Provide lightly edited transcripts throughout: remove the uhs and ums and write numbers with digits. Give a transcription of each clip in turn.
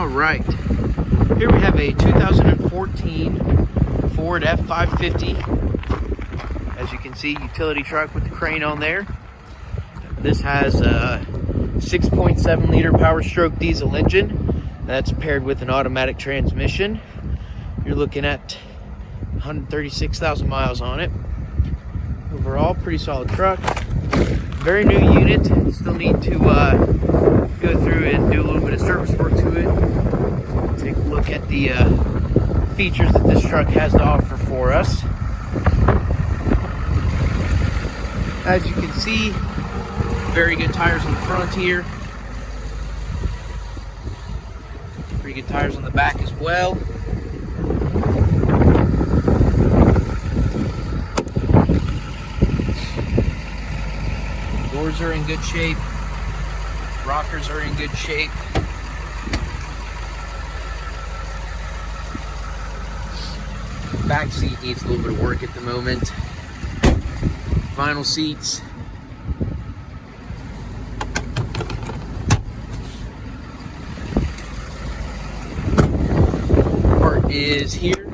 All right, here we have a 2014 Ford F-550. As you can see, utility truck with the crane on there. This has a 6.7 liter Powerstroke Diesel engine. That's paired with an automatic transmission. You're looking at 136,000 miles on it. Overall, pretty solid truck. Very new unit. Still need to go through and do a little bit of service work to it. Take a look at the features that this truck has to offer for us. As you can see, very good tires on the front here. Pretty good tires on the back as well. Doors are in good shape. Rockers are in good shape. Back seat needs a little bit of work at the moment. Vinyl seats. Part is here.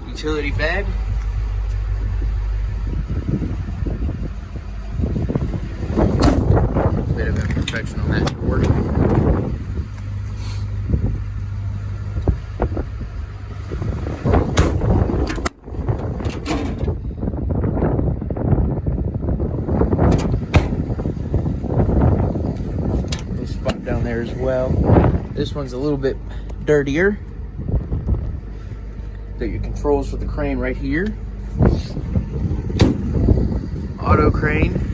Utility bed. Bit of imperfection on that door. Little spot down there as well. This one's a little bit dirtier. Got your controls for the crane right here. Auto crane.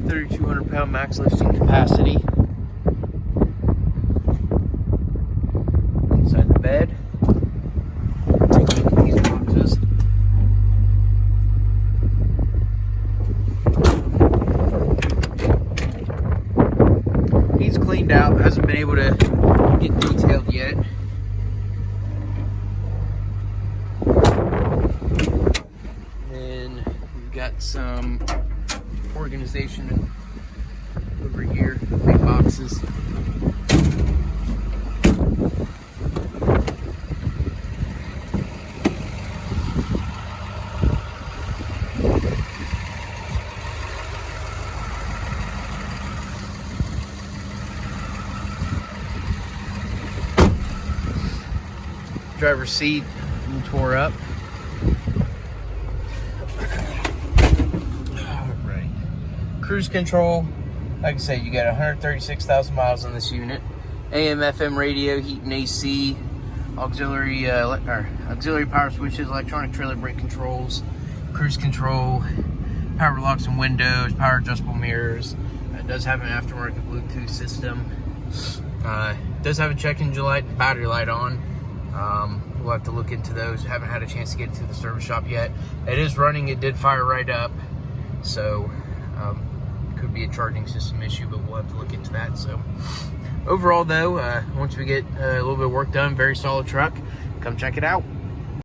3,200 pound max lifting capacity. Inside the bed. Take a look at these boxes. He's cleaned out, hasn't been able to get detailed yet. Then we've got some organization over here, big boxes. Driver's seat tore up. Cruise control, like I said, you got 136,000 miles on this unit. AM, FM radio, heat and AC, auxiliary power switches, electronic trailer brake controls, cruise control, power locks and windows, power adjustable mirrors. It does have an aftermarket Bluetooth system. It does have a check engine light and battery light on. We'll have to look into those. Haven't had a chance to get it to the service shop yet. It is running, it did fire right up. So, could be a charging system issue, but we'll have to look into that. So overall though, once we get a little bit of work done, very solid truck. Come check it out.